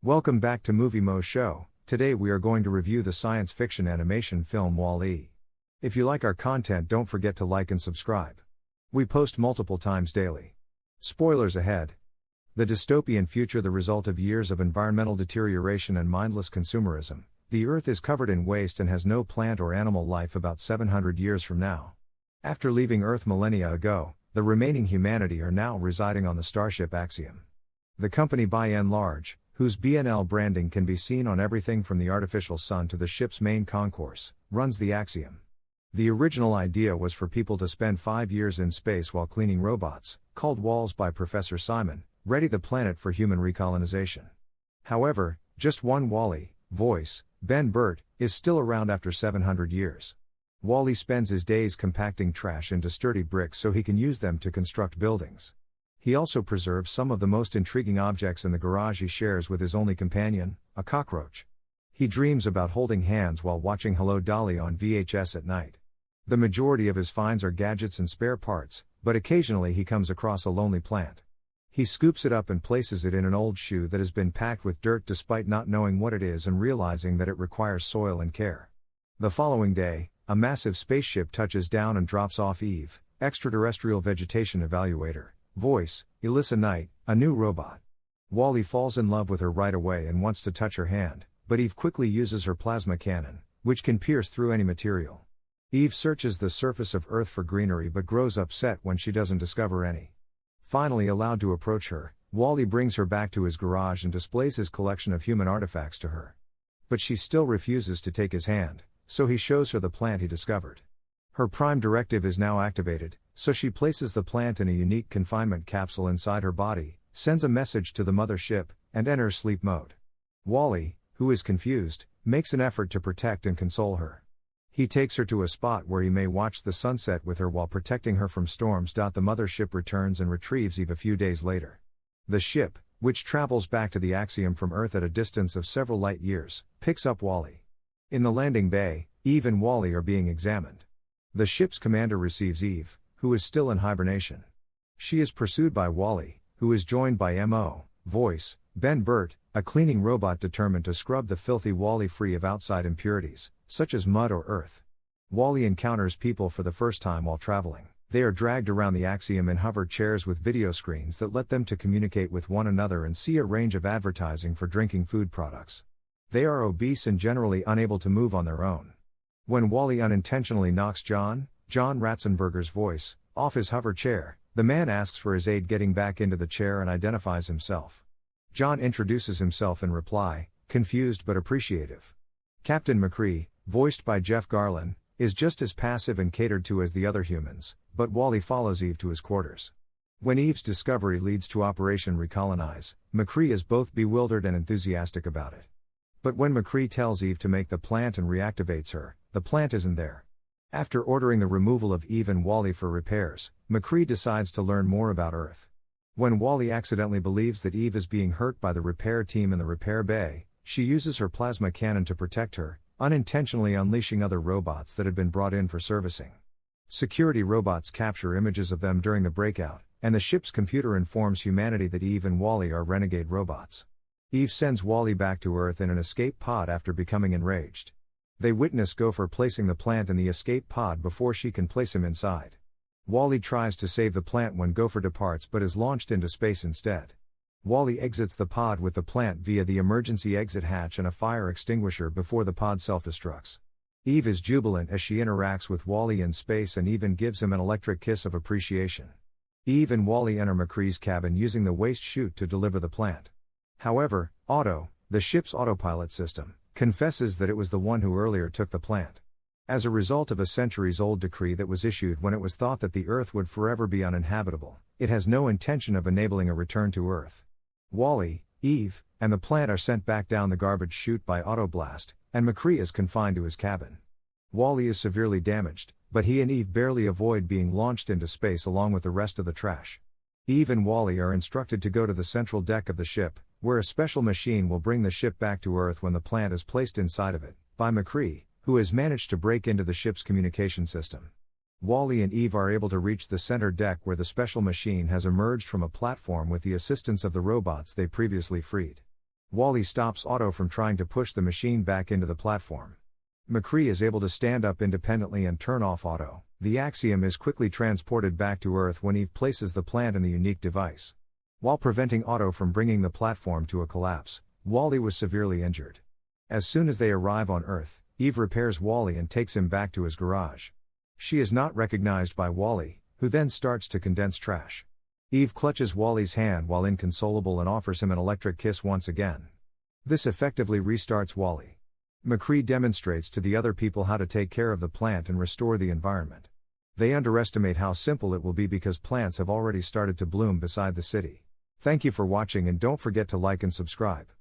Welcome back to Movie Moshow. Today we are going to review the science fiction animation film Wall-E. If you like our content, don't forget to like and subscribe. We post multiple times daily. Spoilers ahead. The dystopian future, the result of years of environmental deterioration and mindless consumerism. The Earth is covered in waste and has no plant or animal life about 700 years from now. After leaving Earth millennia ago, the remaining humanity are now residing on the starship Axiom. The company by and large, whose BNL branding can be seen on everything from the artificial sun to the ship's main concourse, runs the Axiom. The original idea was for people to spend 5 years in space while cleaning robots, called Walls by Professor Simon, ready the planet for human recolonization. However, just one Wall-E, voice, Ben Burt, is still around after 700 years. Wall-E spends his days compacting trash into sturdy bricks so he can use them to construct buildings. He also preserves some of the most intriguing objects in the garage he shares with his only companion, a cockroach. He dreams about holding hands while watching Hello Dolly on VHS at night. The majority of his finds are gadgets and spare parts, but occasionally he comes across a lonely plant. He scoops it up and places it in an old shoe that has been packed with dirt despite not knowing what it is and realizing that it requires soil and care. The following day, a massive spaceship touches down and drops off Eve, extraterrestrial vegetation evaluator. Voice, Elissa Knight, a new robot. Wall-E falls in love with her right away and wants to touch her hand, but Eve quickly uses her plasma cannon, which can pierce through any material. Eve searches the surface of Earth for greenery but grows upset when she doesn't discover any. Finally allowed to approach her, Wall-E brings her back to his garage and displays his collection of human artifacts to her. But she still refuses to take his hand, so he shows her the plant he discovered. Her prime directive is now activated, so she places the plant in a unique confinement capsule inside her body, sends a message to the mother ship, and enters sleep mode. Wall-E, who is confused, makes an effort to protect and console her. He takes her to a spot where he may watch the sunset with her while protecting her from storms. The mother ship returns and retrieves Eve a few days later. The ship, which travels back to the Axiom from Earth at a distance of several light years, picks up Wall-E. In the landing bay, Eve and Wall-E are being examined. The ship's commander receives Eve, who is still in hibernation. She is pursued by Wall-E, who is joined by voice, Ben Burt, a cleaning robot determined to scrub the filthy Wall-E free of outside impurities, such as mud or earth. Wall-E encounters people for the first time while traveling. They are dragged around the Axiom in hover chairs with video screens that let them to communicate with one another and see a range of advertising for drinking food products. They are obese and generally unable to move on their own. When Wall-E unintentionally knocks John Ratzenberger's voice, off his hover chair, the man asks for his aid getting back into the chair and identifies himself. John introduces himself in reply, confused but appreciative. Captain McCree, voiced by Jeff Garlin, is just as passive and catered to as the other humans, but Wall-E follows Eve to his quarters. When Eve's discovery leads to Operation Recolonize, McCree is both bewildered and enthusiastic about it. But when McCree tells Eve to make the plant and reactivates her, the plant isn't there. After ordering the removal of Eve and Wall-E for repairs, McCree decides to learn more about Earth. When Wall-E accidentally believes that Eve is being hurt by the repair team in the repair bay, she uses her plasma cannon to protect her, unintentionally unleashing other robots that had been brought in for servicing. Security robots capture images of them during the breakout, and the ship's computer informs humanity that Eve and Wall-E are renegade robots. Eve sends Wall-E back to Earth in an escape pod after becoming enraged. They witness Gopher placing the plant in the escape pod before she can place him inside. Wall-E tries to save the plant when Gopher departs but is launched into space instead. Wall-E exits the pod with the plant via the emergency exit hatch and a fire extinguisher before the pod self-destructs. Eve is jubilant as she interacts with Wall-E in space and even gives him an electric kiss of appreciation. Eve and Wall-E enter McCree's cabin using the waste chute to deliver the plant. However, Otto, the ship's autopilot system, confesses that it was the one who earlier took the plant. As a result of a centuries-old decree that was issued when it was thought that the Earth would forever be uninhabitable, it has no intention of enabling a return to Earth. Wall-E, Eve, and the plant are sent back down the garbage chute by Autoblast, and McCree is confined to his cabin. Wall-E is severely damaged, but he and Eve barely avoid being launched into space along with the rest of the trash. Eve and Wall-E are instructed to go to the central deck of the ship, where a special machine will bring the ship back to Earth when the plant is placed inside of it, by McCree, who has managed to break into the ship's communication system. Wall-E and Eve are able to reach the center deck where the special machine has emerged from a platform with the assistance of the robots they previously freed. Wally stops Otto from trying to push the machine back into the platform. McCree is able to stand up independently and turn off Otto. The Axiom is quickly transported back to Earth when Eve places the plant in the unique device. While preventing Otto from bringing the platform to a collapse, Wally was severely injured. As soon as they arrive on Earth, Eve repairs Wally and takes him back to his garage. She is not recognized by Wally, who then starts to condense trash. Eve clutches Wally's hand while inconsolable and offers him an electric kiss once again. This effectively restarts Wally. McCree demonstrates to the other people how to take care of the plant and restore the environment. They underestimate how simple it will be because plants have already started to bloom beside the city. Thank you for watching and don't forget to like and subscribe.